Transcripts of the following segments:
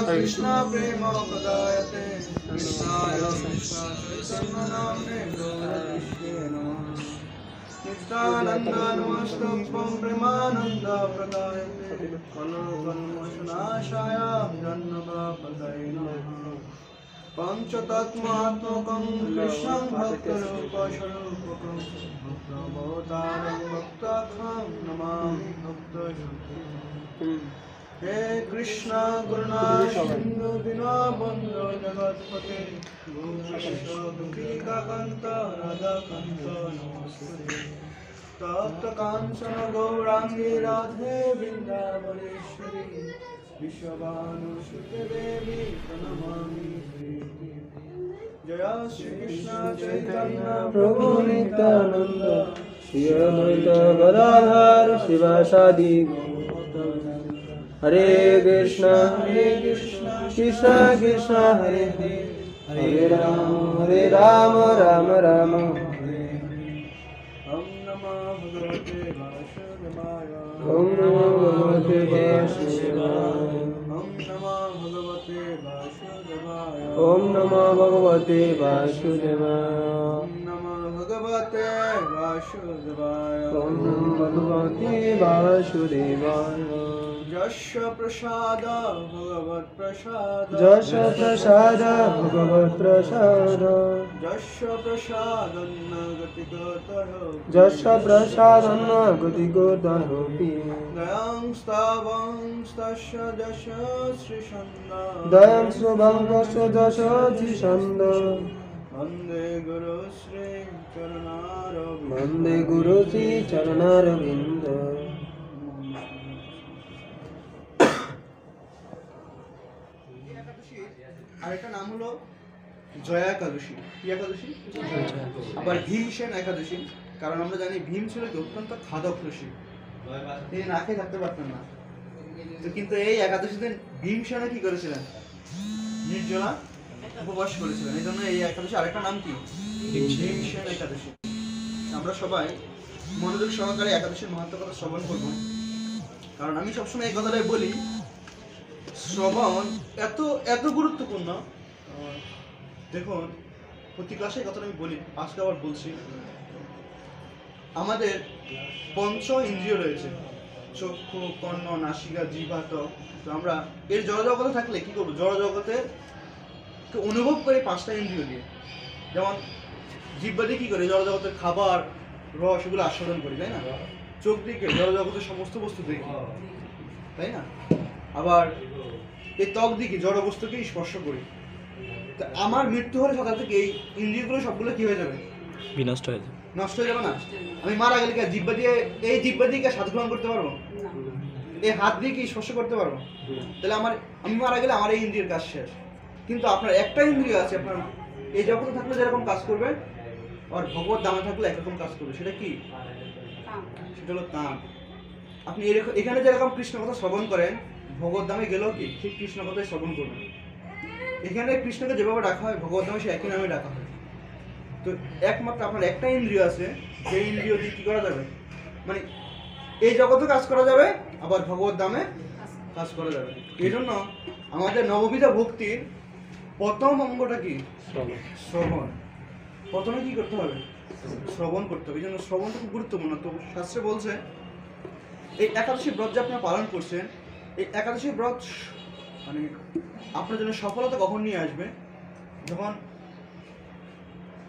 कृष्ण प्रेम प्रदायते कृष्णाय कृष्ण चैतन्य नाम्ने गौरकृष्णे नमः नित्यानन्द नमस्तुभ्यं प्रेमानन्द प्रदायते कलकल्मषनाशाय जन्मपापतये नमः पंचतत्त्वात्मकं कृष्णं भक्तरूपस्वरूपकं भक्तभवतारं भक्ताख्यं नमामि भक्तशक्तिं हे कृष्ण करुणा सिन्धु दीनबन्धो जगत्पते गोपेश गोपिकान्त राधाकान्त नमस्ते तप्त कांचन गौरांगी राधे वृंदावनेश्वरी विश्वभानुसुते देवी प्रणमामि जय श्री कृष्ण चैतन्य प्रभु नित्यानंद श्री अद्वैत गदाधर शिवासादि हरे कृष्ण कृष्ण कृष्ण हरे हरे हरे राम राम राम ओम नमो भगवते वासुदेवाय ओम नमो भगवते वासुदेवाय ओम नमो भगवते वासुदेवाय ओम नमो भगवते वासुदेवाय ओम नमो भगवते वासुदेवाय यस्य प्रसाद भगवत् प्रसाद यस्य प्रसाद भगवत् प्रसाद यस्य प्रसादन्न गतिगतः यस्य प्रसादन्न गतिगतः दयं स्तवं तस्य दश श्रीशन्द दयं शुभं तस्य दश श्रीशन्द वन्दे गुरु श्री चरणारविन्द वन्दे गुरु श्री चरणारविन्द আরেকটা নাম হলো জয়া একাদশী কি একাদশী আবার ভীমসেন একাদশী কারণ আমরা জানি ভীম ছিল কি অত্যন্ত খাদক রসিক তিনি না খেয়ে থাকতে পারতেন না তো কিন্তু এই একাদশী দিন ভীমসেনা কি করেছিলেন নির্জলা উপবাস করেছিলেন এই জন্য এই একাদশী আরেকটা নাম কি ভীমসেন একাদশী আমরা সবাই মনোযোগ সহকারে একাদশীর মাহাত্ম্য কথা শ্রবণ করব কারণ আমি সবসময় এই কথাটাই বলি শ্রবণ এত এত গুরুত্বপূর্ণ দেখুন প্রতি ক্লাসে এই কথাটা আমি বলি আজকে আবার বলছি আমাদের পঞ্চ ইন্দ্রিয় রয়েছে চক্ষু কর্ণ নাসিকা জিহ্বা ত্বক তো আমরা এর জড়জগতে থাকলে কি করবো জড়জগতে অনুভব করে পাঁচটা ইন্দ্রিয় দিয়ে যেমন জিহ্বা দিয়ে কি করে জড়জগতের খাবার রস এগুলো আস্বাদন করি তাই না চোখ দিকে জড়জগতের সমস্ত বস্তু দেখি তাই না আবার এই ত্বক দিকে জড় বস্তুকে স্পর্শ করি তা আমার মৃত্যু হলে সাধারণত এই ইন্দ্রিয়গুলো সবগুলো কি হয়ে যাবে বিনষ্ট হয়ে যাবে নষ্ট হয়ে যাবে না আমি মারা গেলে কি জিহ্বা দিয়ে এই জিহ্বা দিয়ে কি স্বাদ গ্রহণ করতে পারবো এই হাত দিয়ে কি স্পর্শ করতে পারবো তাহলে আমি মারা গেলে আমার এই ইন্দ্রিয়ের কাজ শেষ কিন্তু আপনার একটা ইন্দ্রিয় আছে আপনার এই জগতে থাকলে যেরকম কাজ করবে আর ভগবত দামে থাকলে একরকম কাজ করবে সেটা কি সেটা হলো কাম আপনি এখানে যেরকম কৃষ্ণ কথা শ্রবণ করেন ভগবত ধামে গেলেও কি ঠিক কৃষ্ণ কথাই শ্রবণ করবেন এখানে কৃষ্ণকে যেভাবে ডাকা হয় ভগবত ধামে সে একই নামে ডাকা হয় তো একমাত্র আপনার একটা ইন্দ্রিয় আছে যে ইন্দ্রিয় দিয়ে কি করা যাবে মানে এই জগতে কাজ করা যাবে আবার ভগবত ধামে কাজ করা যাবে এই জন্য আমাদের নববিধা ভক্তির প্রথম অঙ্গটা কি শ্রবণ প্রথমে কি করতে হবে শ্রবণ করতে হবে এই জন্য শ্রবণটা খুব গুরুত্বপূর্ণ তো শাস্ত্রে বলছে এই একাদশী ব্রত যে আপনারা পালন করছেন এই একাদশী ব্রত মানে আপনার জন্য সফলতা কখন নিয়ে আসবে যখন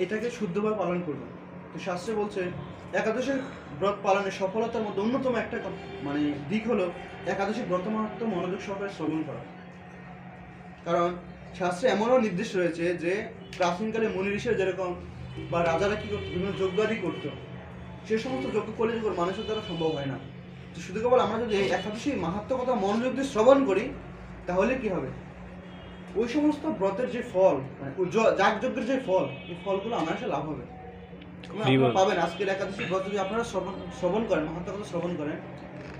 এটাকে শুদ্ধভাবে পালন করবেন তো শাস্ত্রে বলছে একাদশী ব্রত পালনের সফলতার মধ্যে অন্যতম একটা মানে দিক হলো একাদশী ব্রত মাহাত্ম্য মনোযোগ সহকারে শ্রবণ করা কারণ শাস্ত্রে এমনও নির্দেশ রয়েছে যে প্রাচীনকালে মুনি ঋষিরা যেরকম বা রাজারা কি করতো বিভিন্ন যজ্ঞাদি করতো সে সমস্ত যজ্ঞ করলে যে মানুষের দ্বারা সম্ভব হয় না তো শুধু কেবল আমরা যদি একাদশী মাহাত্ম্য কথা মনোযোগ দিয়ে শ্রবণ করি তাহলে কি হবে ওই সমস্ত ব্রতের যে ফল মানে যাগযজ্ঞের যে ফল এই ফলগুলো অনায়াসে লাভ হবে পাবেন আজকের একাদশী ব্রত যদি আপনারা শ্রবণ করেন মাহাত্ম্য কথা শ্রবণ করেন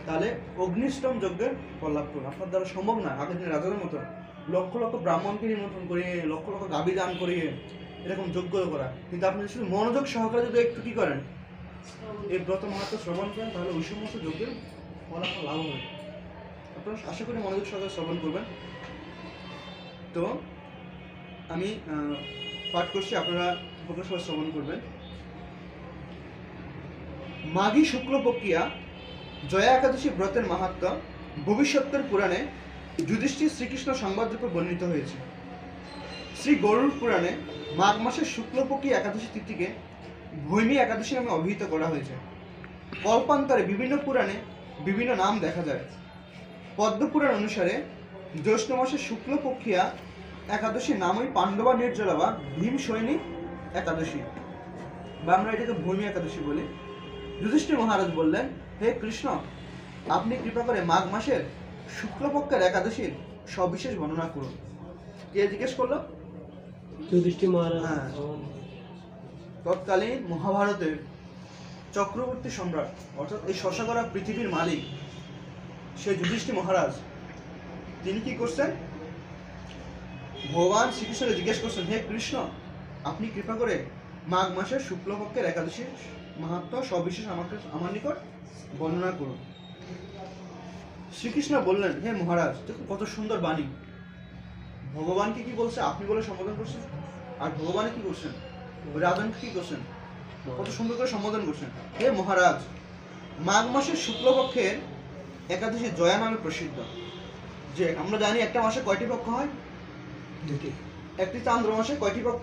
তাহলে অগ্নিষ্টম যজ্ঞের ফল লাভ করবেন আপনার দ্বারা সম্ভব না আগের দিন রাজাদের মতো লক্ষ লক্ষ ব্রাহ্মণকে নিমন্ত্রণ করিয়ে লক্ষ লক্ষ গাভী দান করিয়ে এরকম যজ্ঞ করা কিন্তু আপনি শুধু মনোযোগ সহকারে যদি একটু কি করেন এই ব্রত মাহাত্ম্য শ্রবণ করেন তাহলে ওই সমস্ত যজ্ঞের ফলাফল লাভ হবে আপনারা আশা করি মনোযোগ সহকারে শ্রবণ করবেন তো আমি পাঠ করছি, আপনারা সবাই শ্রবণ করবেন। মাঘী শুক্লপক্ষিয়া জয়া একাদশী ব্রতের মাহাত্ম্য ভবিষ্যতের পুরাণে যুধিষ্ঠির শ্রীকৃষ্ণ সংবাদ রূপে বর্ণিত হয়েছে। শ্রী গরুড় পুরাণে মাঘ মাসের শুক্লপক্ষী একাদশী তিথিকে ভৈমী একাদশী নামে অভিহিত করা হয়েছে। কল্পান্তরে বিভিন্ন পুরাণে বিভিন্ন নাম দেখা যায়। পদ্মপুরাণ অনুসারে জ্যৈষ্ঠ মাসের শুক্লপক্ষিয়া একাদশীর নামই পাণ্ডবা নির্জলা বা ভীম সৈনিক একাদশী, বা আমরা এটাকে ভৈমী একাদশী বলি। যুধিষ্ঠির মহারাজ বললেন, হে কৃষ্ণ, আপনি কৃপা করে মাঘ মাসের শুক্লপক্ষের একাদশীর সবিশেষ বর্ণনা করুন। কে জিজ্ঞেস করলো? যুধিষ্ঠির মহারাজ। হ্যাঁ, তৎকালীন মহাভারতের চক্রবর্তী সম্রাট, অর্থাৎ এই শশাকরা পৃথিবীর মালিক, সে যুধিষ্ঠির মহারাজ, তিনি কি করছেন? ভগবান শ্রীকৃষ্ণকে জিজ্ঞেস করছেন, হে কৃষ্ণ, আপনি কৃপা করে মাঘ মাসের শুক্লপক্ষের একাদশীর মাহাত্ম্য সবিশেষ আমার নিকট বর্ণনা করুন। শ্রীকৃষ্ণ বললেন, হে মহারাজ, দেখুন কত সুন্দর বাণী। ভগবানকে কি বলছে? আপনি বলে সম্বোধন করছেন। আর ভগবান কি করছেন? রাজনকে কি করছেন? কত সুন্দর করে সম্বোধন করছেন। হে মহারাজ, মাঘ মাসের শুক্লপক্ষের একাদশী জয়া নামে প্রসিদ্ধ। যে আমরা জানি একটা মাসে কয়টি পক্ষ হয়? দুটি। একটি চান্দ্র মাসে কয়টি পক্ষ?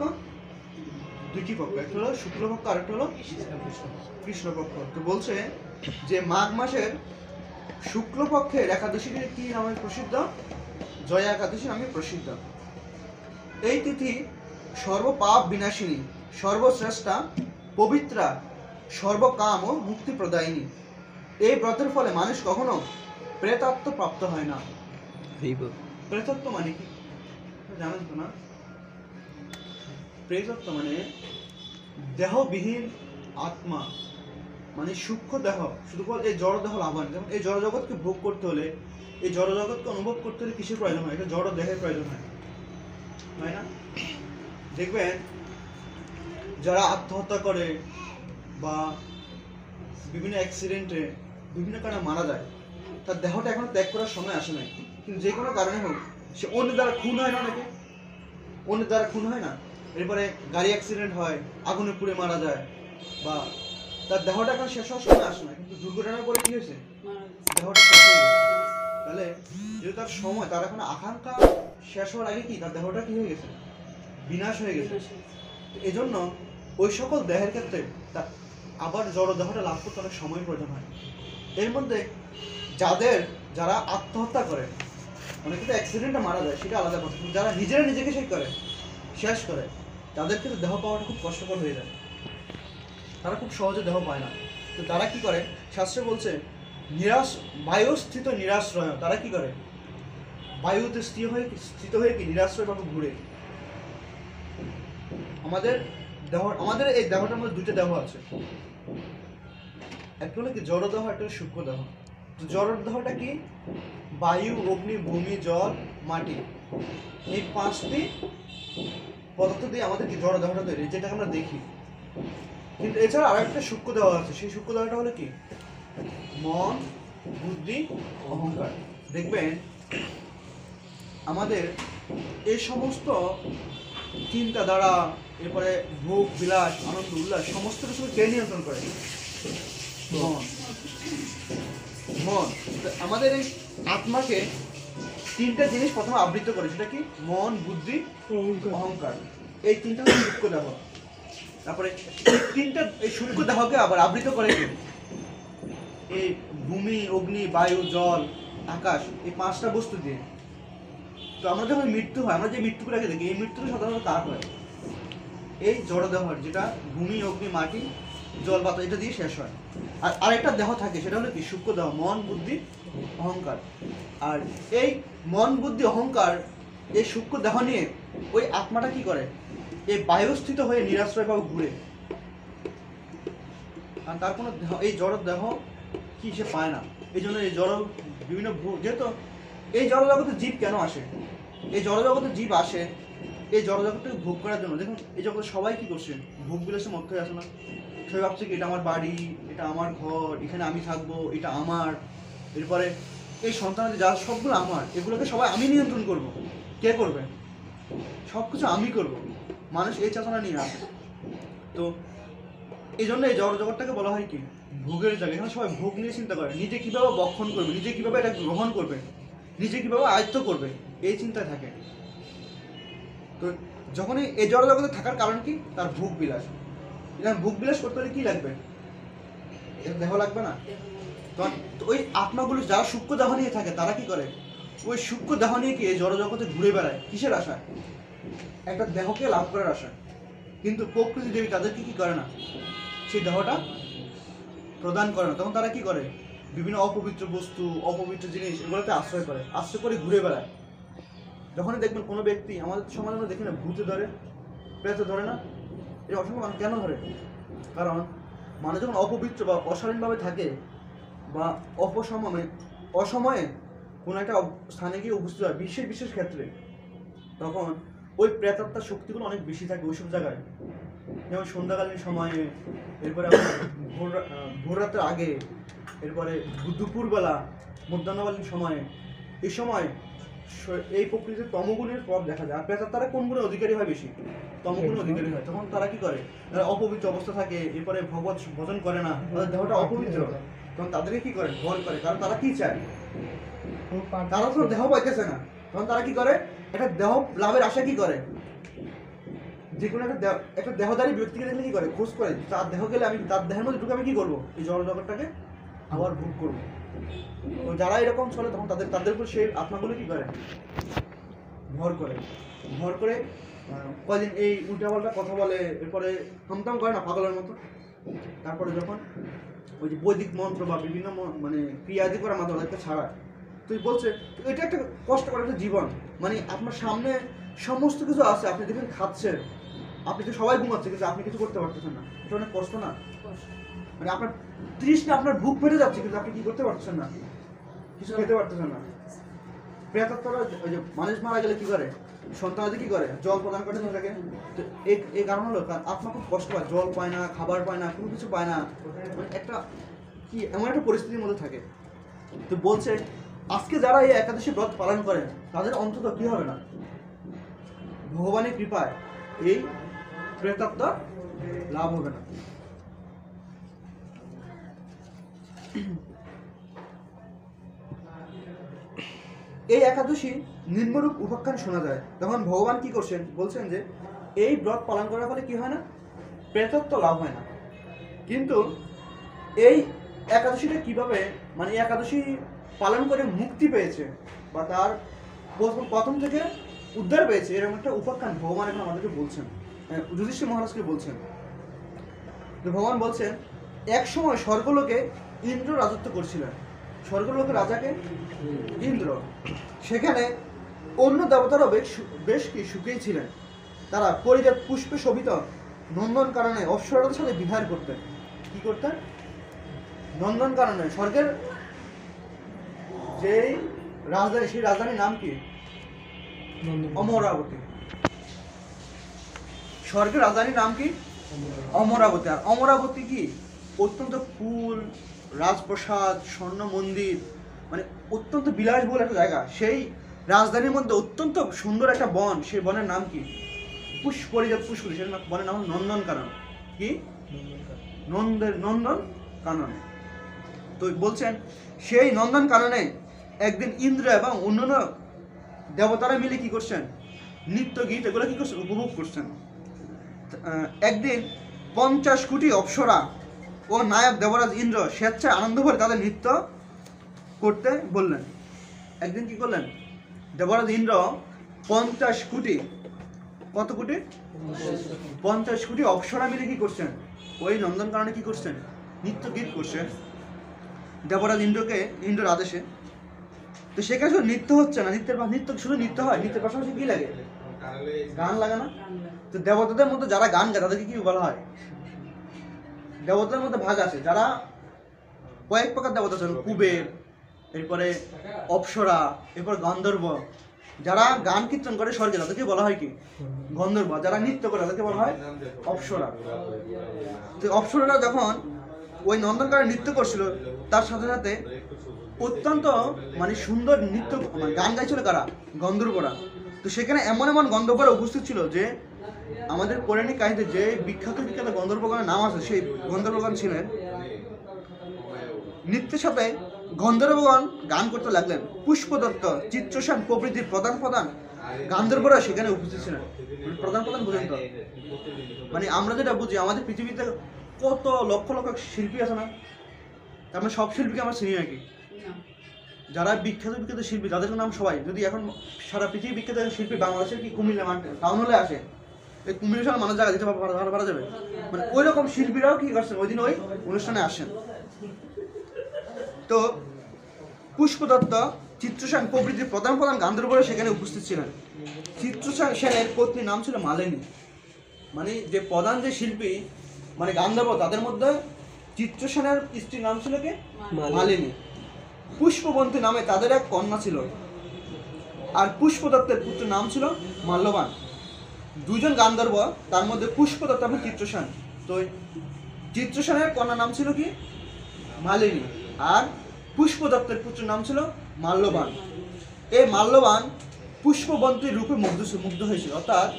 দুইটি পক্ষ, একটা হলো শুক্লপক্ষ আর একটা হলো কৃষ্ণপক্ষ। তো বলছে যে মাঘ মাসের শুক্লপক্ষের একাদশীটি কি নামে প্রসিদ্ধ? জয়া একাদশী নামে প্রসিদ্ধ। এই তিথি সর্বপাপ বিনাশিনী, সর্বশ্রেষ্ঠা, পবিত্রা, সর্বকাম ও মুক্তি প্রদায়িনী। এই ব্রতের ফলে মানুষ কখনো প্রেতাত্ম প্রাপ্ত হয় না। প্রেতত্ব মানে কি জানেন তো না? প্রেতত্ব মানে দেহবিহীন আত্মা, মানে সূক্ষ্ম দেহ, শুধু এই জড় দেহ লাভান। যেমন এই জড় জগৎকে ভোগ করতে হলে, এই জড় জগৎকে অনুভব করতে হলে কিসের প্রয়োজন হয়? এটা জড় দেহের প্রয়োজন হয়, হয় না? দেখবেন যারা আত্মহত্যা করে বা বিভিন্ন অ্যাক্সিডেন্টে বিভিন্ন কারণে মারা যায়, তার দেহটা এখনো ত্যাগ করার সময় আসে নাই, কিন্তু যে কোনো কারণে হোক সে অন্যের দ্বারা খুন হয় না, নাকি অন্যের দ্বারা খুন হয় না, এরপরে গাড়ি অ্যাক্সিডেন্ট হয়, আগুনে পুড়ে মারা যায়, বা তার দেহটা এখন শেষ হওয়ার সময় আসে না, কিন্তু দুর্ঘটনার পরে কি হয়েছে? দেহটা শেষ হয়ে গেছে। তাহলে যেহেতু তার সময়, তার এখন আকাঙ্ক্ষা শেষ হওয়ার আগে কি তার দেহটা কি হয়ে গেছে? বিনাশ হয়ে গেছে। এই জন্য ওই সকল দেহের ক্ষেত্রে তার আবার জড় দেহটা লাভ করতে অনেক সময় প্রয়োজন হয়। এর মধ্যে যারা আত্মহত্যা করে, অনেকে তো অ্যাক্সিডেন্টে মারা যায়, সেটা আলাদা কথা, কিন্তু যারা নিজেরা নিজেকে শেষ করে, তাদের ক্ষেত্রে দেহ পাওয়াটা খুব কষ্টকর হয়ে যায়। তারা খুব সহজে দেহ পায় না। তো তারা কি করে? শাস্ত্রে বলছে বায়ুস্থিত নিরাশ্রয়। তারা কি করে? বায়ুতে স্থিত হয়ে কি নিরাশ্রয় ভাবে ঘুরে। আমাদের এই দেহটার মধ্যে দুটো দেহ আছে, একটা হলো কি জড় দেহ, একটা হলো সূক্ষ্ম দেহ। জড় দেহটা কি? বায়ু, অগ্নি, ভূমি, জল, মাটি, এই পাঁচটি পদার্থ দিয়ে আমাদের কি জড় দেহটা তৈরি, যেটাকে আমরা দেখি। কিন্তু এছাড়া আর একটা সূক্ষ্ম দেহ আছে। সেই সূক্ষ্ম দেহটা হলো কি? মন, বুদ্ধি, অহংকার। দেখবেন আমাদের এই সমস্ত চিন্তা দ্বারা, এরপরে ভোগ বিলাস, আনন্দ উল্লাস, সমস্ত কিছু কে নিয়ন্ত্রণ করে? মন। আমাদের এই আত্মাকে তিনটা জিনিস প্রথমে আবৃত করে, সেটা কি? মন, বুদ্ধি, অহংকার। এই তিনটা হচ্ছে সূক্ষ্ম দেহ। তারপরে এই সূক্ষ্ম দেহকে আবার আবৃত করে কি? এই ভূমি, অগ্নি, বায়ু, জল, আকাশ, এই পাঁচটা বস্তু দিয়ে। তো আমরা যখন মৃত্যু হয়, আমরা যে মৃত্যুটাকে দেখি, এই মৃত্যুটা সাধারণত কার হয়? এই জড় দেহর, যেটা ভূমি, অগ্নি, মাটি, জল, বাতাস, এটা দিয়ে শেষ হয়। আর আরেকটা দেহ থাকে, সেটা হলো কি? সূক্ষ্ম দেহ, মন, বুদ্ধি, অহংকার। আর এই মন, বুদ্ধি, অহংকার, এই সূক্ষ্ম দেহ নিয়ে ওই আত্মাটা কি করে? এই বায়ুস্থিত হয়ে নিরাশ্রয় ভাবে ঘুরে। আর তার কোনো এই জড় দেহ কি সে পায় না। এই জন্য এই জড় বিভিন্ন যেহেতু এই জড় জগতে জীব কেন আসে? এই জড় জগতে জীব আসে এই জড় জগৎটাকে ভোগ করার জন্য। দেখুন এই জগতে সবাই কি করছে? ভোগ বিলাসে মত্ত হয়ে আসে না? সবাই ভাবছে কি এটা আমার বাড়ি, এটা আমার ঘর, এখানে আমি থাকবো, এটা আমার। এরপরে এই সন্তানদের যা সবগুলো আমার, এগুলোকে সবাই আমি নিয়ন্ত্রণ করব। কে করবে? সব কিছু আমি করবো, মানুষ এই চেতনা নিয়ে আসে। তো এই জন্য এই জগৎটাকে বলা হয় কি ভোগের জায়গা। এখানে সবাই ভোগ নিয়ে চিন্তা করে, নিজে কীভাবে বক্ষণ করবে, নিজে কীভাবে এটা গ্রহণ করবে, নিজে কীভাবে আয়ত্ত করবে, এই চিন্তায় থাকে। তো যখনই এই জড় জগতে থাকার কারণ কি, তার ভোগ বিলাস। ভোগ বিলাস করতে হলে কী লাগবে, এর দেহ লাগবে না? তখন ওই আত্মাগুলো যারা সূক্ষ্ম দেহ নিয়ে থাকে তারা কি করে, ওই সূক্ষ্ম দেহ নিয়ে কি এই জড় জগতে ঘুরে বেড়ায়। কিসের আশায়? একটা দেহকে লাভ করার আশায়। কিন্তু প্রকৃতি দেবী তাদেরকে কি করে না, সেই দেহটা প্রদান করে না। তখন তারা কি করে, বিভিন্ন অপবিত্র বস্তু, অপবিত্র জিনিস এগুলোতে আশ্রয় করে ঘুরে বেড়ায়। যখনই দেখবেন কোনো ব্যক্তি, আমাদের সমাজে আমরা দেখি না ভূতে ধরে, প্রেতে ধরে না, এই অসংখ্য মানুষ কেন ধরে? কারণ মানুষ যখন অপবিত্র বা অশালীনভাবে থাকে বা অসময়ে কোনো একটা স্থানে গিয়ে উপস্থিত হয় বিশেষ ক্ষেত্রে, তখন ওই প্রেতাত্মার শক্তিগুলো অনেক বেশি থাকে ওইসব জায়গায়। যেমন সন্ধ্যাকালীন সময়ে, এরপরে ভোর রাতের আগে, এরপরে দুপুরবেলা, মধ্যাহ্নকালীন সময়ে, এই সময় এই প্রকৃতির তমগুণের প্রভাব দেখা যায়। আর প্রেতাত্মারা কোন গুণের অধিকারী হয় বেশি? তমগুণের অধিকারী হয়। তখন তারা কি করে, তারা অপবিত্র অবস্থা থাকে, এরপরে ভগবত ভজন করে না, তাদের দেহটা অপবিত্র। তখন তাদেরকে কি করে, ভয় করে। কারণ তারা কি চায়, তারা তো দেহ পাইতেছে না। তখন তারা কি করে, একটা দেহ লাভের আশা কি করে, যে কোনো একটা দেহধারী ব্যক্তিকে দেখলে কি করে, খোঁজ করে তার দেহ গেলে আমি তার দেহের মধ্যে ঢুকে আমি কি করবো, এই জড় জগৎটাকে আবার ভোগ করবো। তো যারা এরকম চলে তখন তাদের উপর সেই আত্মাগুলো কি করে, ভর করে কদিন এই উল্টাপাল্টা কথা বলে, এরপরে হামতাম করে না পাগলের মতো। তারপরে যখন ওই যে বৈদিক মন্ত্র বা বিভিন্ন মানে ক্রিয়াদি করার মাধ্যমে ওদেরকে ছাড়া, তুই বলছে এটা একটা কষ্টকর একটা জীবন। মানে আপনার সামনে সমস্ত কিছু আছে, আপনি দেখেন খাচ্ছেন, আপনি তো সবাই ঘুমাচ্ছে কিন্তু আপনি কিছু করতে পারতেছেন না, এটা অনেক কষ্ট না? মানে আপনার তৃষ্ণা, আপনার বুক ফেটে যাচ্ছে কিন্তু আপনি কি করতে পারতেছেন না, কিছু খেতে পারতেছেন না। প্রেতাত্মারা ওই যে মানুষ মারা গেলে কি করে, সন্তানাদি কি করে, জল প্রদান করে থাকে। তো এই কারণ হলো আত্মা খুব কষ্ট পায়, জল পায় না, খাবার পায় না, কোনো কিছু পায় না, মানে একটা কি এমন একটা পরিস্থিতির মধ্যে থাকে। তো বলছে আজকে যারা এই একাদশী ব্রত পালন করে তাদের অন্তত কি হবে না, ভগবানের কৃপায় এই প্রেতাত্মা লাভ হবে না। এই একাদশী নিম্নরূপ উপাখ্যান শোনা যায়। তখন ভগবান কি করছেন, বলছেন যে এই ব্রত পালন করার ফলে কি হয় না, প্রেতত্ব লাভ হয় না। কিন্তু এই একাদশীটা কিভাবে, মানে একাদশী পালন করে মুক্তি পেয়েছে বা তার প্রথম থেকে উদ্ধার পেয়েছে, এরকম একটা উপাখ্যান ভগবান এখন আমাদেরকে বলছেন, যুধিষ্ঠির মহারাজকে বলছেন। তো ভগবান বলছেন এক সময় স্বর্গলোকে ইন্দ্র রাজত্ব করছিলেন। স্বর্গলোকের রাজাকে ইন্দ্র, সেখানে অন্য দেবতারাও বেশ কি সুখেই ছিলেন। তারা পরিজাত পুষ্পে শোভিত নন্দন কাননে অশ্বরদের সাথে বিহার করতেন। কি করতেন? নন্দন কাননে। স্বর্গের যে রাজধানী, সেই রাজধানীর নাম কি? অমরাবতী। স্বর্গের রাজধানীর নাম কি? অমরাবতী। আর অমরাবতী কি অত্যন্ত ফুল, রাজপ্রাসাদ, স্বর্ণ মন্দির, মানে অত্যন্ত বিলাসবহুল একটা জায়গা। সেই রাজধানীর মধ্যে অত্যন্ত সুন্দর একটা বন, সেই বনের নাম কি? পরিজাত পুষ্প, সেই বনের নাম নন্দন কানন। কি? নন্দন কানন। তো বলছেন সেই নন্দন কাননে একদিন ইন্দ্র এবং অন্যান্য দেবতারা মিলে কি করছেন, নৃত্য গীত এগুলো কি করছেন, উপভোগ করছেন। একদিন 50 কোটি অপ্সরা ও নায়ক দেবরাজ ইন্দ্র স্বেচ্ছায় আনন্দ ভরে তাদের নৃত্য করতে বললেন। একদিন কি করলেন, দেবরাজ ইন্দ্র 50 কোটি, কত কোটি? 50 কোটি অপ্সরা মিলে কি করছেন, ওই নন্দনকাননে কি করছেন, নৃত্য গীত করছেন দেবরাজ ইন্দ্রের আদেশে। তো সেখানে শুধু নৃত্য হচ্ছে না, নৃত্য শুধু নৃত্য হয়, নৃত্যের পাশাপাশি কি লাগে, গান লাগে না? তো দেবতাদের মধ্যে যারা গান গায় তাদেরকে কি বলা হয়? দেবতাদের মধ্যে ভাগ আছে, যারা কয়েক প্রকার দেবতা আছে, কুবের, এরপরে অপ্সরা, এরপর গন্ধর্ব। যারা গান কীর্তন করে স্বর্গে তাদেরকে বলা হয় কি? গন্ধর্ব। যারা নৃত্য করে তাদেরকে বলা হয় অপ্সরা। তো অপ্সরারা যখন ওই নন্দনকাননে নৃত্য করছিল, তার সাথে সাথে অত্যন্ত মানে সুন্দর নৃত্য, মানে গান গাইছিল কারা? গন্ধর্বরা। তো সেখানে এমন এমন গন্ধর্বরা উপস্থিত ছিল যে আমাদের পৌরাণিক কাহিনীতে যে বিখ্যাত বিখ্যাত গন্ধর্বগণের নাম আছে, সেই গন্ধর্বগণ ছিলেন। নৃত্যের সাথে গন্ধর্বগণ গান করতে লাগলেন। পুষ্পদত্ত, চিত্রসেন প্রভৃতি প্রধান প্রধান গান্ধর্বরা সেখানে উপস্থিত ছিলেন। প্রধান প্রধান বুঝেন তো, মানে আমরা যেটা বুঝি আমাদের পৃথিবীতে কত লক্ষ লক্ষ শিল্পী আছে না, তার মানে সব শিল্পীকে আমরা চিনি নাকি? যারা বিখ্যাত বিখ্যাত শিল্পী তাদের নাম সবাই, যদি এখন সারা পৃথিবী বিখ্যাত শিল্পী বাংলাদেশের কি কুমিল্লা টাউন হলে আসে, এই কুমিল্লার সঙ্গে মানুষ জায়গা দিতে পারা যাবে? মানে ওই রকম শিল্পীরাও কি করছেন ওই দিন ওই অনুষ্ঠানে আসেন। তো পুষ্পদত্ত, চিত্রসেন প্রভৃতির প্রধান প্রধান গান্ধর্বরা সেখানে উপস্থিত ছিলেন। চিত্রসেনের পত্নীর নাম ছিল মালিনী। মানে যে প্রধান যে শিল্পী মানে গান্ধর্ব, তাদের মধ্যে চিত্রসেনের স্ত্রীর নাম ছিল কি? মালিনী। পুষ্পবন্তী নামে তাদের এক কন্যা ছিল, আর পুষ্পদত্তের পুত্রের নাম ছিল মাল্যবান। দুজন গান্ধর্ব, তার মধ্যে পুষ্পদত্ত এবং চিত্রসেন। তো চিত্রসেনের কন্যার নাম ছিল কি? মালিনী, আর পুষ্পদত্তের পুত্রের নাম ছিল মাল্যবান। এই মাল্যবান পুষ্পবন্তীর রূপে মুগ্ধ হয়েছিল, অর্থাৎ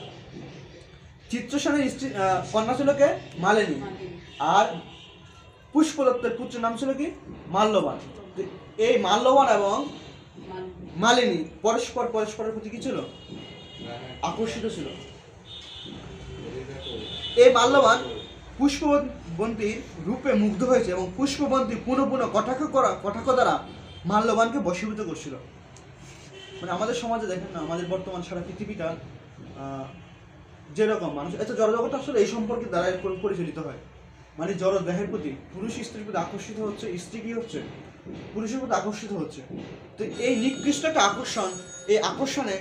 চিত্রসেনের স্ত্রী কন্যা ছিল কে? মালিনী, আর পুষ্পদত্তের পুত্রের নাম ছিল কি? মাল্যবান। এই মাল্যবান এবং মালিনী পরস্পরের প্রতি কি ছিল? আকর্ষিত ছিল। এই মাল্যবান পুষ্পবন্তীর রূপে মুগ্ধ হয়েছে এবং পুষ্পবন্তী পুনঃ পুনঃ কটাক্ষ দ্বারা মাল্যবানকে বশীভূত করছিল। মানে আমাদের সমাজে দেখেন না, আমাদের বর্তমান সারা পৃথিবীটা যেরকম মানুষ এত জড়জগৎ আসলে এই সম্পর্কে দ্বারা পরিচালিত হয়। মানে জড় দেহের প্রতি পুরুষ স্ত্রীর প্রতি আকর্ষিত হচ্ছে, স্ত্রী কি হচ্ছে? পুরুষের প্রতি আকর্ষিত হচ্ছে। তো এই নিকৃষ্ট একটা আকর্ষণ, এই আকর্ষণে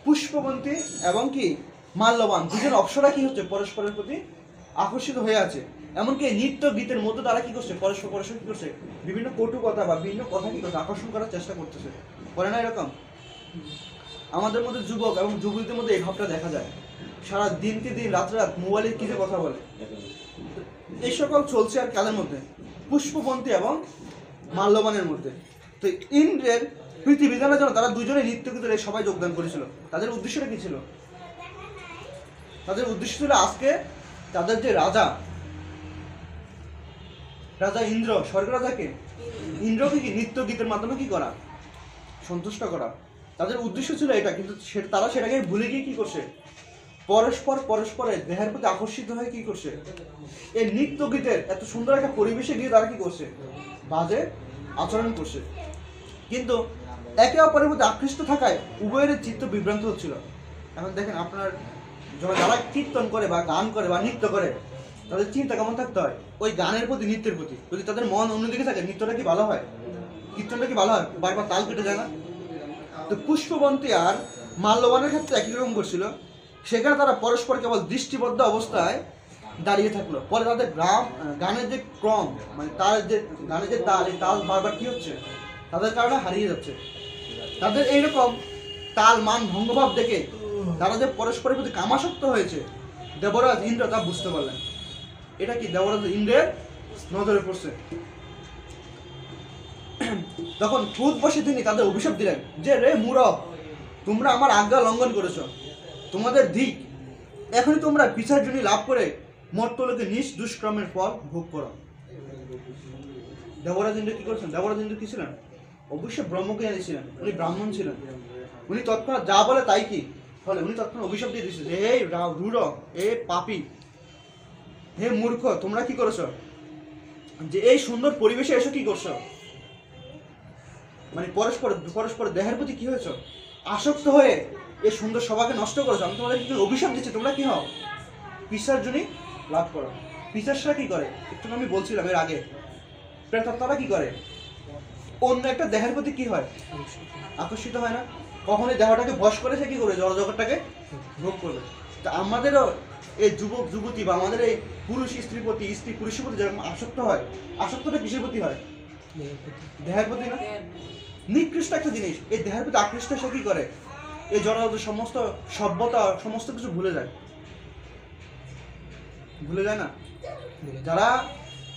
পুষ্পবন্তী এবং কি মাল্যবান দুজন অপ্সরা কি হচ্ছে? পরস্পরের প্রতি আকর্ষিত হয়ে আছে। এমনকি নৃত্য গীতের মধ্যে তারা কি করছে? পরস্পর কি করছে? বিভিন্ন কটু কথা বা বিভিন্ন কথা কি করছে? আকর্ষণ করার চেষ্টা করতেছে, করে না এরকম? আমাদের মধ্যে যুবক এবং যুবতীদের মধ্যে এই ভাবটা দেখা যায়। সারা দিনকে দিন রাত মোবাইলে কি যে কথা বলে, এই সকল চলছে আর কাদের মধ্যে? পুষ্পবন্তী এবং মাল্যবানের মধ্যে। তো ইন্দ্রের প্রীতি বিধানের জন্য তারা দুজনে নৃত্য গীতের সবাই যোগদান করেছিল। তাদের উদ্দেশ্যটা কি ছিল? তাদের উদ্দেশ্য ছিল আজকে তাদের যে রাজা ইন্দ্র, স্বর্গ রাজাকে, ইন্দ্রকে কি নৃত্য গীতের মাধ্যমে কি করা? সন্তুষ্ট করা। তাদের উদ্দেশ্য ছিল এটা, কিন্তু তারা সেটাকে ভুলে গিয়ে কি করছে? পরস্পরের দেহের প্রতি আকর্ষিত হয়ে কি করছে? এই নৃত্য গীতের এত সুন্দর একটা পরিবেশে গিয়ে তারা কি করছে? বাজে আচরণ করছে। কিন্তু একে অপরের প্রতি আকৃষ্ট থাকায় উভয়ের চিত্ত বিভ্রান্ত হচ্ছিল। এখন দেখেন আপনার যারা কীর্তন করে বা গান করে বা নৃত্য করে, তাদের চিন্তা কেমন থাকতে হয়? ওই গানের প্রতি, নৃত্যের প্রতি। যদি তাদের মন অন্যদিকে থাকে, নৃত্যটা কি ভালো হয়? কীর্তনটা কি ভালো হয়? বারবার তাল কেটে যায় না? তো পুষ্পবন্তী আর মাল্যবানের ক্ষেত্রে একই রকম করছিল। সেখানে তারা পরস্পর কেবল দৃষ্টিবদ্ধ অবস্থায় দাঁড়িয়ে থাকলো। ফলে তাদের গানের যে ক্রম, মানে তার যে গানের যে তাল, এই তাল বারবার কি হচ্ছে? তাদের কারণে হারিয়ে যাচ্ছে। তাদের এইরকম তাল মান ভঙ্গভাব দেখে তারা যে পরস্পরের প্রতি কামাসক্ত হয়েছে, দেবরাজ ইন্দ্র তা বুঝতে পারলেন। এটা কি দেবরাজ ইন্দ্রের নজরে পড়ছে। তখন ক্রোধ বসে তিনি তাদের অভিশাপ দিলেন যে, রে মূঢ়, তোমরা আমার আজ্ঞা লঙ্ঘন করেছ। তোমাদের দিক এখনই তোমরা বিচার জনি লাভ করে মর্তলোকে নিজ দুষ্কর্মের ফল ভোগ করো। দেবরাজ ইন্দ্র কি করেছেন? দেবরাজ ইন্দ্র কি ছিলেন? অবশ্যই ব্রহ্মজ্ঞানী ছিলেন, উনি ব্রাহ্মণ ছিলেন। উনি তৎক্ষণাৎ যা বলে তাই কি ফলে উনি তৎক্ষণাৎ অভিশাপ দিয়ে দিচ্ছেন, হে রূঢ়, হে পাপী, হে মূর্খ, তোমরা কি করেছ? যে এই সুন্দর পরিবেশে এসে কি করছো? মানে পরস্পর দেহের প্রতি কি হয়েছ? আসক্ত হয়ে এই সুন্দর সভাকে নষ্ট করেছো। আমি তোমাদের অভিশাপ দিচ্ছি, তোমরা কি হও? পিশাচজনী লাভ করো। পিশাচরা কি করে? একটু আমি বলছিলাম এর আগে, প্রেতাত্মারা কি করে? অন্য একটা দেহের প্রতি কি হয়? আকর্ষিত হয় না? কখনই দেহটাকে বশ করে সে কি করবে? জড়জগৎটাকে ভোগ করবে। তা আমাদেরও এই যুবক যুবতী বা আমাদের এই পুরুষ স্ত্রীর প্রতি, স্ত্রী পুরুষের প্রতি যেরকম আসক্ত হয়, আসক্তটা কিসের প্রতি হয়? দেহের প্রতি না? নিকৃষ্ট একটা জিনিস। এই দেহের প্রতি আকৃষ্ট সে কি করে? এই জড়জগতের সমস্ত সভ্যতা, সমস্ত কিছু ভুলে যায়। ভুলে যায় না? যারা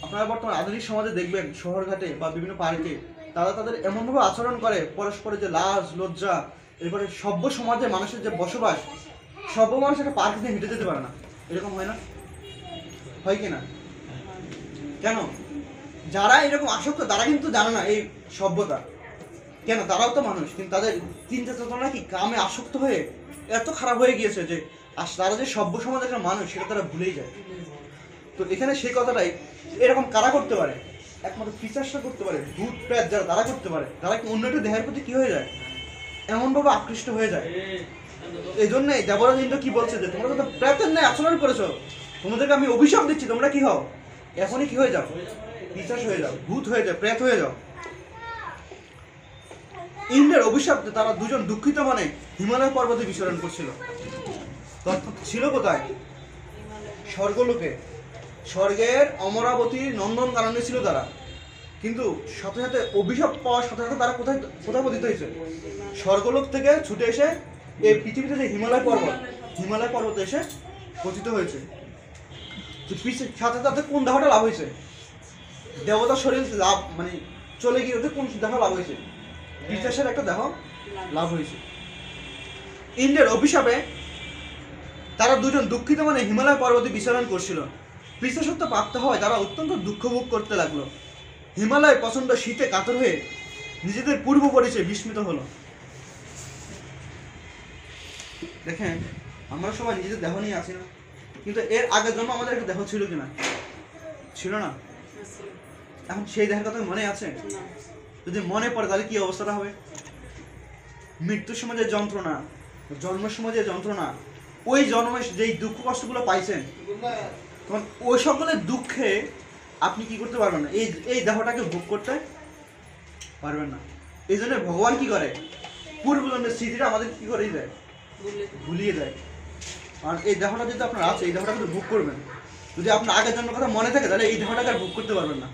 আপনারা বর্তমান আধুনিক সমাজে দেখবেন শহরঘাটে বা বিভিন্ন পার্কে, তারা তাদের এমনভাবে আচরণ করে, পরস্পরের যে লাজ লজ্জা এরপরে সভ্য সমাজে মানুষের যে বসবাস, সভ্য মানুষ একটা পার্ক দিয়ে হেঁটে যেতে পারে না, এরকম হয় না? হয় কি না? কেন? যারা এরকম আসক্ত তারা কিন্তু জানে না এই সভ্যতা কেন, তারাও তো মানুষ, কিন্তু তাদের চিন্তা চেতনা কি কামে আসক্ত হয়ে এত খারাপ হয়ে গিয়েছে যে তারা যে সভ্য সমাজের একটা মানুষ সেটা তারা ভুলেই যায়। তো এখানে সেই কথাটাই, এরকম কারা করতে পারে? একমাত্র পিশাচরা করতে পারে, ভূত প্রেত যারা তারা করতে পারে, তারা কি অন্য একটা দেহের প্রতি কি হয়ে যায়, এমনভাবে আকৃষ্ট হয়ে যায়। এই জন্যই দেবরাজ ইন্দ্র কি বলছে যে তোমরা তো প্রেতের ন্যায় আচরণ করেছো, তোমাদেরকে আমি অভিশাপ দিচ্ছি, তোমরা কি হও, এখনই কি হয়ে যাও, পিশাচ হয়ে যাও, ভূত হয়ে যাও, প্রেত হয়ে যাও। ইন্দ্রের অভিশাপে তারা দুজন দুঃখিত মনে হিমালয় পর্বতে বিচরণ করছিল। ছিল কোথায়? স্বর্গলোকে, স্বর্গের অমরাবতীর নন্দন কাননে ছিল তারা। কিন্তু সাথে সাথে অভিশাপ পাওয়ার সাথে সাথে তারা কোথায় কোথায় পতিত হয়েছে? স্বর্গলোক থেকে ছুটে এসে এই পৃথিবীতে যে হিমালয় পর্বতে এসে পতিত হয়েছে। সাথে সাথে কোন দেহটা লাভ হয়েছে? দেবতার শরীর লাভ, মানে চলে গিয়ে কোন দেহ লাভ হয়েছে? পিশাচের একটা দেহ লাভ হয়েছে। ইন্দ্রের অভিশাপে তারা দুজন দুঃখিত মানে হিমালয় পর্বতে বিচরণ করছিল। পিশাচত্ব প্রাপ্ত হওয়ায় তারা অত্যন্ত দুঃখ ভোগ করতে লাগলো। হিমালয় প্রচন্ড শীতে কাতর হয়ে নিজেদের পূর্ব পরিচয় বিস্মিত হলো। দেখেন, আমরা সবাই নিজেদের দেহ নিয়ে আছি না, কিন্তু এর আগের জন্য আমাদের একটা দেহ ছিল কিনা? ছিল না। এখন সেই দেহের কথা মনে আছে? যদি মনে পড়ে তাহলে কি অবস্থাটা হবে? মৃত্যুর সময় যে যন্ত্রণা, জন্মের সময় যে যন্ত্রণা, ওই জন্মের যেই দুঃখ কষ্টগুলো পাইছেন, তখন ওই সকলের দুঃখে আপনি কি করতে পারবেন না, এই দেহটাকে ভোগ করতে পারবেন না। এই জন্য ভগবান কি করে, পূর্বজন্মের স্মৃতিটা আমাদের কি করে দেয়, ভুলিয়ে দেয়। আর এই দেহটা যদি আপনার আছে, এই দেহটা কিন্তু ভোগ করবেন। যদি আপনার আগের জন্মের কথা মনে থাকে তাহলে এই দেহটাকে আর ভোগ করতে পারবেন না।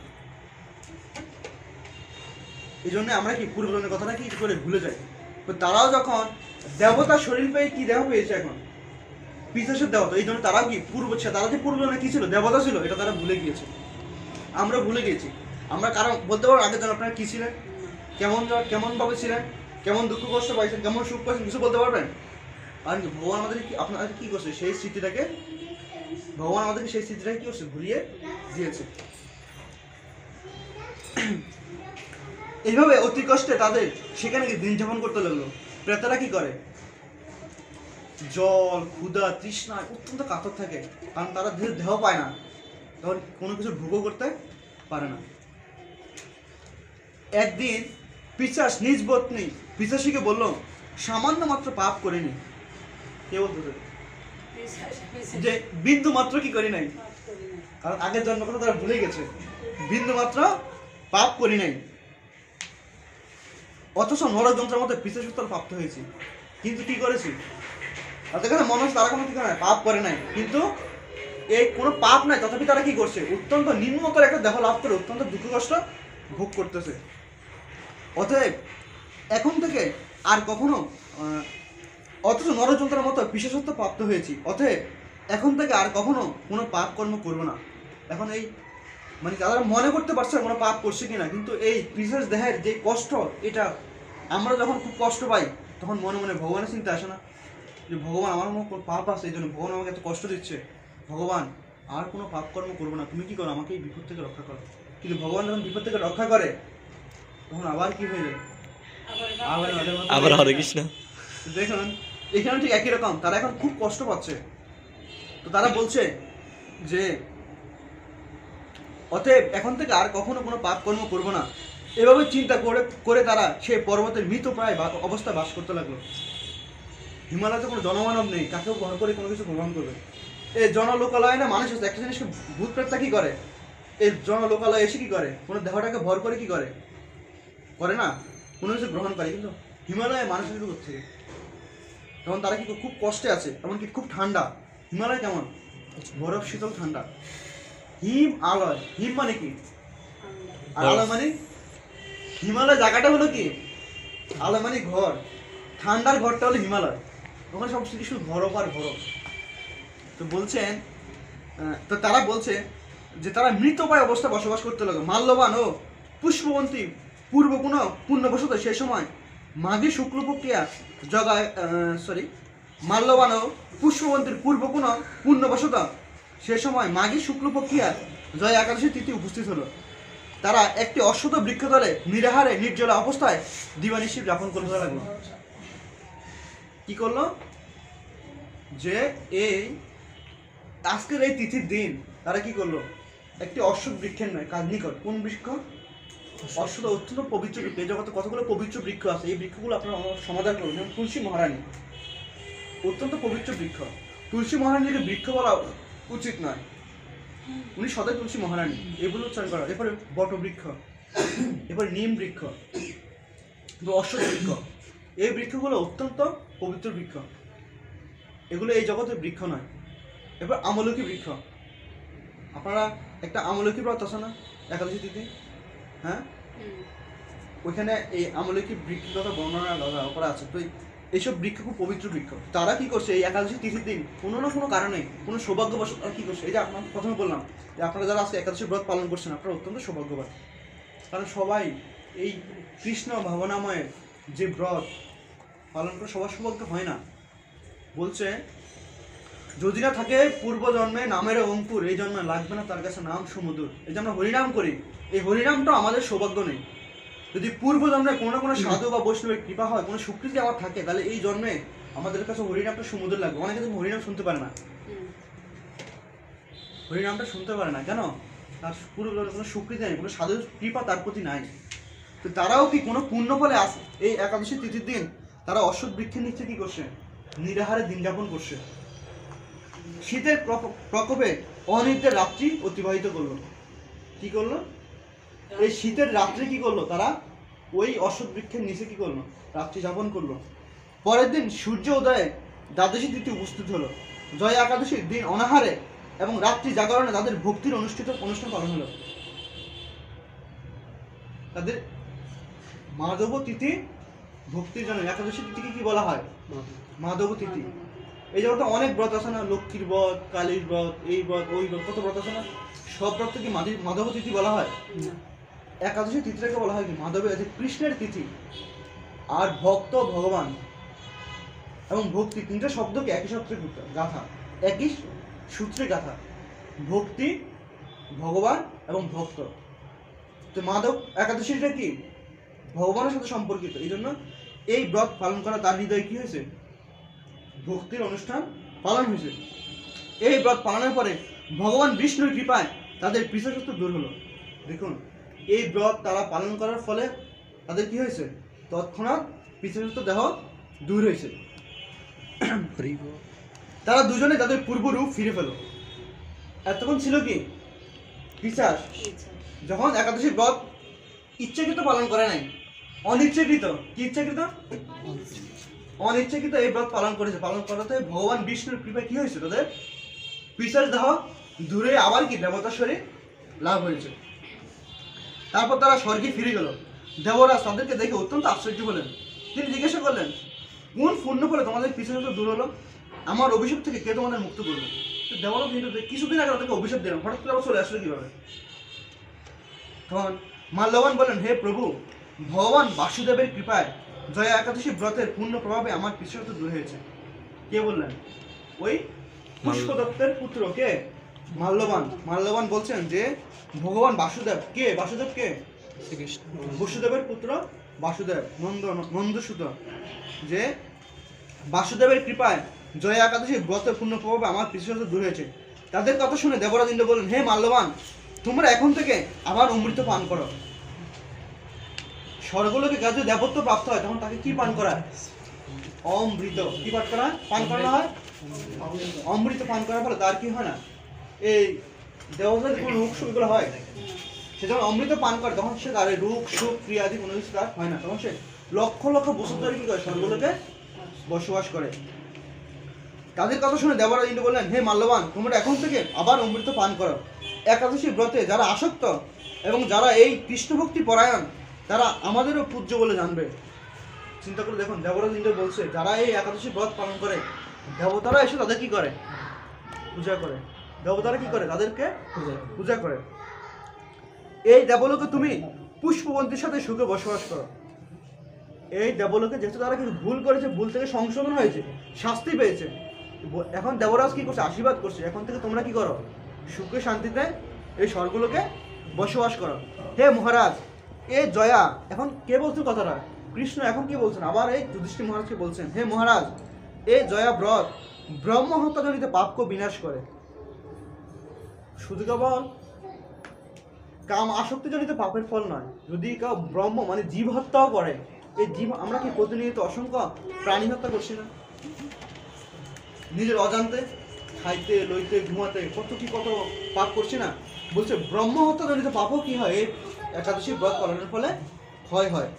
এই জন্য আমরা কি পূর্বজন্মের কথাটা কি করে ভুলে যাই। তো তারাও যখন দেবতার শরীর পেয়ে কি দেহ পেয়েছে, এখন পিশাচের দেবতা, এই জন্য তারাও কি তারা যে পূর্বজন্মে কি ছিল, দেবতা ছিল, এটা তারা ভুলে গিয়েছে। আমরা ভুলে গিয়েছি। আমরা কারণ বলতে পারবো আগের জন্য আপনারা কি ছিলেন, কেমন ভাবে ছিলেন, কেমন দুঃখ কষ্ট পাইছেন, কেমন সুখ পাইছেন, কিছু বলতে পারবেন? আর ভগবান আমাদের আপনাদের কি করছে, সেই স্মৃতিটাকে ভগবান আমাদেরকে সেই স্মৃতিটাকে কি করছে, ভুলিয়ে দিয়েছে। এইভাবে অতি কষ্টে তাদের সেখানে দিন যাপন করতে লাগলো। প্রেতারা কি করে, জল, ক্ষুধা, তৃষ্ণায় অত্যন্ত কাতর থাকে, কারণ তারা দেহ পায় না, তখন কোনো কিছু ভোগও করতে পারে না। একদিন পিশাচ নিজ পত্নী পিশাচীকে বলল, সামান্য মাত্র পাপ করিনি। কে বলতে যে বিন্দু মাত্র কি করি নাই, কারণ আগের জন্ম কথা তারা ভুলে গেছে, বিন্দু মাত্র পাপ করি নাই, অথচ নরযন্ত্রের মধ্যে পিশাচত্ব প্রাপ্ত হয়েছি। কিন্তু কি করেছি, তাদের মনে হচ্ছে তারা কোনো কি করে পাপ করে নাই, কিন্তু এই কোনো পাপ নাই, তথাপি তারা কি করছে, অত্যন্ত নিম্নতর একটা দেহ লাভ করে অত্যন্ত দুঃখ কষ্ট ভোগ করতেছে। অতএব এখন থেকে আর কখনো অথচ নরযন্ত্রের মতো পিশাচত্ব প্রাপ্ত হয়েছি, অতএব এখন থেকে আর কখনো কোনো পাপ কর্ম করবো না। এখন এই মানে তারা মনে করতে পারছে কোনো পাপ করছে কিনা, কিন্তু এই পিশাচ দেহের যে কষ্ট, এটা আমরা যখন খুব কষ্ট পাই তখন মনে মনে ভগবানের চিন্তা আসে না, যে ভগবান আমার মনে পাপ আছে, এই জন্য ভগবান আমাকে এত কষ্ট দিচ্ছে, ভগবান আর কোনো পাপ কর্ম করবো না, তুমি কি করো, আমাকে এই বিপদ থেকে রক্ষা করো। কিন্তু ভগবান যখন বিপদ থেকে রক্ষা করে তখন আবার কি হয়ে যায়, আবার হরে কৃষ্ণ। দেখুন এখানে ঠিক একই রকম, তারা এখন খুব কষ্ট পাচ্ছে। তো তারা বলছে যে অতএব এখন থেকে আর কখনো কোনো পাপ কর্ম করবো না। এভাবে চিন্তা করে করে তারা সেই পর্বতের মৃত প্রায় অবস্থায় বাস করতে লাগলো। হিমালয়তে কোনো জনমানব নেই, কাকেও ভর করে কোনো কিছু গ্রহণ করবে। এই জনলোকালয়ে না মানুষ একটা জিনিস, ভূত প্রেতটা কি করে, এই জনলোকালয়ে এসে কি করে, কোনো দেহটাকে ভর করে কি করে, করে না, কোনো কিছু গ্রহণ করে। কিন্তু হিমালয়ে মানুষ আসবে কোথেকে, তখন তারা কি খুব কষ্টে আছে, এমনকি খুব ঠান্ডা। হিমালয় কেমন, বরফ শীতল ঠান্ডা। হিম আলয়, হিম মানে কি, আর আলয় মানে, হিমালয় জায়গাটা হলো কি, আলয় মানে ঘর, ঠান্ডার ঘরটা হলো হিমালয়, ওখানে সব কিছু বরফ আর বরফ। তো বলছেন, তো তারা বলছে যে তারা মৃতপ্রায় অবস্থায় বসবাস করতে লাগলো। মাল্যবান ও পুষ্পবন্তী পূর্ব কোনো পুণ্যবশত সেই সময় মাঘী শুক্লপক্ষিয়া মাল্যবান ও পুষ্পবন্তীর পূর্ব কোনো পূর্ণবশত সে সময় মাঘী শুক্লপক্ষিয়া জয়া একাদশী তিথি উপস্থিত হলো। তারা একটি অশ্বত বৃক্ষতলে নিরাহারে নির্জলা অবস্থায় দিবানিশি যাপন করতে লাগলো। কি করলো? যে এই আজকের এই তিথির দিন তারা কি করলো? একটি অশ্বত বৃক্ষের নয়, কার নিকট, কোন বৃক্ষ? অশ্বত অত্যন্ত পবিত্র বৃক্ষ। এই জগতে কতগুলো পবিত্র বৃক্ষ আছে, এই বৃক্ষগুলো আপনারা সমাধান করুন। যেমন তুলসী মহারানী, অত্যন্ত পবিত্র বৃক্ষ। তুলসী মহারানীকে বৃক্ষ বলা উচিত নয়, উনি সদাই তুলসী মহারানী, এগুলো উচ্চারণ করা। এরপরে বট বৃক্ষ, এরপরে নিম বৃক্ষ, অশ্বত বৃক্ষ, এই বৃক্ষগুলো অত্যন্ত পবিত্র বৃক্ষ, এগুলো এই জগতের বৃক্ষ নয়। এরপর আমলকি বৃক্ষ, আপনারা একটা আমলকি ব্রত আছে না একাদশী তিথি, হ্যাঁ, ওইখানে এই আমলকি বৃক্ষের কথা বর্ণনা করা আছে। তো এইসব বৃক্ষ খুব পবিত্র বৃক্ষ। তারা কি করছে? এই একাদশী তিথির দিন কোনো না কোনো কারণে, কোনো সৌভাগ্যবশত কি করছে? এই যে আপনার প্রথমে বললাম যে আপনারা যারা আজকে একাদশী ব্রত পালন করছেন, আপনারা অত্যন্ত সৌভাগ্যবান। কারণ সবাই এই কৃষ্ণ ভাবনাময় যে ব্রত পালন করে সবার সৌভাগ্য হয় না। বলছে যদি না থাকে পূর্বজন্মে নামের অঙ্কুর, এই জন্মে লাগবে না তার কাছে নাম সমুদর। এই যে আমরা হরিনাম করি, এই হরিনামটা আমাদের সৌভাগ্য নেই। যদি পূর্বজন্মে কোনো না কোনো সাধু বা বৈষ্ণবের কৃপা হয়, কোনো স্বীকৃতি আমার থাকে, তাহলে এই জন্মে আমাদের কাছে হরিনামটা সমুদ্র লাগবে। অনেকে তুমি হরিনাম শুনতে পারে না, হরিনামটা শুনতে পারে না কেন? তার পূর্বজন্মে কোনো স্বীকৃতি নেই, কোনো সাধুর কৃপা তার প্রতি নাই। তো তারাও কি কোনো পুণ্য ফলে আসে এই একাদশী তিথির দিন তারা অশ্বত বৃক্ষের নিচে কি করছে? নিরাহারে দিন যাপন করছে। শীতের প্রকোপে অনিদ্রের রাত্রি অতিবাহিত করলো। কি করলো? এই শীতের রাত্রে কি করলো? তারা ওই অশ্বত বৃক্ষের নিচে কি করলো? রাত্রি যাপন করলো। পরের দিন সূর্য উদয়ে দ্বাদশী তিথি উপস্থিত হলো। জয়া একাদশীর দিন অনাহারে এবং রাত্রি জাগরণে তাদের ভক্তির অনুষ্ঠান পালন হলো। তাদের মাধব তিথি ভক্তির জন্য একাদশী তিথিকে কি বলা হয়? মাধব তিথি। এই জগতে অনেক ব্রত আছে না, লক্ষ্মীর ব্রত, কালীর ব্রত, এই ব্রত, ওই ব্রত, কত ব্রত আছে না? সব ব্রত কি মাধব তিথি বলা হয়? একাদশী তিথিটাকে বলা হয় কি? মাধবের, কৃষ্ণের তিথি। আর ভক্ত, ভগবান এবং ভক্তি, তিনটা শব্দকে একই সূত্রে গাথা, একই সূত্রে গাথা। ভক্তি, ভগবান এবং ভক্ত। তো মাধব একাদশীটা কি? ভগবানের সাথে সম্পর্কিত। এই জন্য এই ব্রত পালন করা তার হৃদয়ে কি হয়েছে? ভক্তির অনুষ্ঠান পালন হয়েছে। এই ব্রত পালনের পরে ভগবান বিষ্ণুর কৃপায় তাদের পিছাচত্ব দূর হলো। দেখুন, এই ব্রত তারা পালন করার ফলে তাদের কি হয়েছে? তৎক্ষণাৎ পিছাচত্ব দেহ দূর হয়েছে। তারা দুজনে তাদের পূর্ব রূপ ফিরে পেল। এতক্ষণ ছিল কি? পিশাচ। যখন একাদশী ব্রত ইচ্ছাকৃত পালন করে নাই, অনিচ্ছাকৃত, কি ইচ্ছাকৃত? অনিচ্ছাকৃত এই ব্রত পালন করেছে। পালন করাতে ভগবান বিষ্ণুর কৃপায় কি হয়েছে? তাদের পিশাচ দেহ দূরে আবার কি দেবতার শরীর লাভ হয়েছে। তারপর তারা স্বর্গে ফিরে গেল। দেবরাজ তাদেরকে দেখে অত্যন্ত আশ্চর্য হলেন। তিনি জিজ্ঞাসা করলেন, কোন পুণ্য ফলে তোমাদের পিছনে দূর হলো? আমার অভিশাপ থেকে কে তোমাদের মুক্ত করবে? দেবরাজ কিন্তু কিছুদিন আগে তাদেরকে অভিশাপ দিলাম, হঠাৎ করে আবার চলে আসলো কিভাবে? তখন মাল্যবান বলেন, হে প্রভু, ভগবান বাসুদেবের কৃপায় জয়া একাদশী ব্রতের পূর্ণ প্রভাবে আমার পিছনে দূর হয়েছে। কে বললেন? ওই পুষ্পদত্তের পুত্র কে? মাল্যবান। মাল্যবান বলছেন যে ভগবান বাসুদেব কে? বাসুদেব কে? বসুদেবের পুত্র বাসুদেব, নন্দসুত, যে বাসুদেবের কৃপায় জয়া একাদশী ব্রতের পূর্ণ প্রভাবে আমার পিছনে দূর হয়েছে। তাদের কথা শুনে দেবরাজ ইন্দ্র বললেন, হে মাল্যবান, তোমরা এখন থেকে আবার অমৃত পান করো। স্বর্গলোকে যদি দেবত্ব প্রাপ্ত হয় তখন তাকে কি পান করা? অমৃত। কি পান করা? পান করা হয় অমৃত। পান করার ফলে তার কি হয় না? এই দেবতাদের কোনো রোগ সুখ এগুলো হয়, সে যখন অমৃত পান করে তখন সে তার রোগ সুখ ক্রিয়াদি কোনো কিছু তার হয় না। তখন সে লক্ষ লক্ষ বছর ধরে কি করে? স্বর্গলোকে বসবাস করে। তাদের কথা শুনে দেবরাজ ইন্দ্র বললেন, হে মাল্যবান, তোমরা এখন থেকে আবার অমৃত পান করো। একাদশী ব্রতে যারা আসক্ত এবং যারা এই কৃষ্ণভক্তি পরায়ণ, তারা আমাদেরও পূজ্য বলে জানবে। চিন্তা করে দেখুন, দেবরাজ ইন্দ্র বলছে যারা এই একাদশী ব্রত পালন করে, দেবতারা এসে তাদের কি করে? পূজা করে। দেবতারা কি করে? তাদেরকে পূজা করে। এই দেবলোকে তুমি পুষ্পবন্তীর সাথে সুখে বসবাস করো। এই দেবলোকে যেহেতু তারা কিছু ভুল করেছে, ভুল থেকে সংশোধন হয়েছে, শাস্তি পেয়েছে, এখন দেবরাজ কি করছে? আশীর্বাদ করছে, এখন থেকে তোমরা কি করো? সুখে শান্তিতে এই স্বর্গলোকে বসবাস করো। হে মহারাজ, এ জয়া, এখন কে বলছেন কথাটা? কৃষ্ণ এখন কি বলছেন? আবার এই যুধিষ্ঠির মহারাজকে বলছেন, হে মহারাজ, এই জয়া ব্রত ব্রহ্ম হত্যাজনিত পাপকে বিনাশ করে। শুধু কেবল কাম আসক্তিজনিত পাপের ফল নয়, যদি কেউ ব্রহ্ম মানে জীব হত্যাও করে, এই জীব, আমরা কি প্রতিনিয়ত অসংখ্য প্রাণী হত্যা করছি না? নিজের অজান্তে খাইতে লইতে ঘুমাতে কত পাপ করছি না? বলছে ব্রহ্ম হত্যাজনিত পাপও কি হয়? এই একাদশী ব্রত পালনের ফলে ক্ষয় হয়।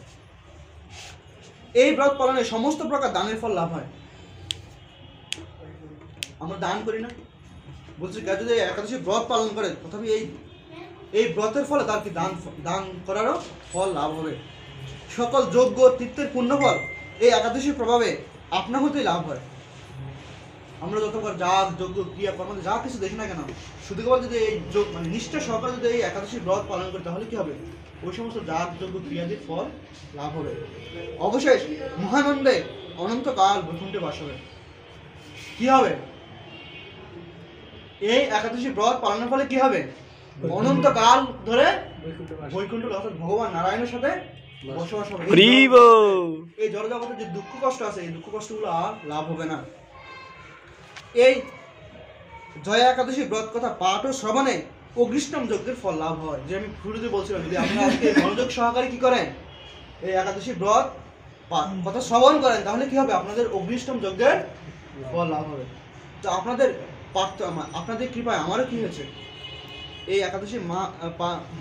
এই ব্রত পালনে সমস্ত প্রকার দানের ফল লাভ হয়। আমরা দান করি না? বলছে কেউ যদি একাদশী ব্রত পালন করে, তথাপি এই ব্রতের ফলে তার কি দান করারও ফল লাভ হবে। সকল যজ্ঞ তীর্থের পুণ্যফল এই একাদশীর প্রভাবে আপনা হতেই লাভ হয়। আমরা যতবার যাগ যজ্ঞ ক্রিয়া কর্ম যা কিছু দেখি না কেন, শুধু কেবল যদি এই মানে নিষ্ঠা সহকারে যদি এই একাদশী ব্রত পালন করি, তাহলে কি হবে? ওই সমস্ত যাগ যজ্ঞ ক্রিয়াদির ফল লাভ হবে। অবশেষ মহানন্দে অনন্তকাল বৈকুণ্ঠে বাস হবে। কি হবে? এই একাদশী ব্রত পালনের ফলে কি হবে? অনন্তকাল ধরে বৈকুণ্ঠ অর্থাৎ ভগবান নারায়ণের সাথে বসবাস হবে। এই জড়জগতে যে দুঃখ কষ্ট আছে, এই দুঃখ কষ্টগুলো আর লাভ হবে না। এই জয়া একাদশী ব্রত কথা পাঠ ও শ্রবণে অগ্নিষ্টম যজ্ঞের ফল লাভ হয়। যে আমি শুরুতে বলছিলাম, যদি আপনারা আজকে মনোযোগ সহকারে কি করেন, এই একাদশী ব্রত কথা শ্রবণ করেন, তাহলে কি হবে? আপনাদের অগ্নিষ্টম যজ্ঞের ফল লাভ হবে। তো আপনাদের আপনাদের কৃপায় আমারও কি হয়েছে? এই একাদশী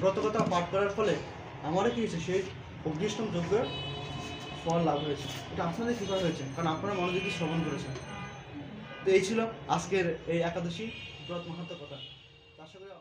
ব্রত কথা পাঠ করার ফলে আমারও কি হয়েছে? সেই অগ্নিষ্টম যজ্ঞের ফল লাভ হয়েছে। এটা আপনাদের কৃপা হয়েছে, কারণ আপনারা মনোযোগী শ্রবণ করেছেন। তো এই ছিল আজকের এই একাদশী ব্রত মাহাত্ম্য কথা। আশা করি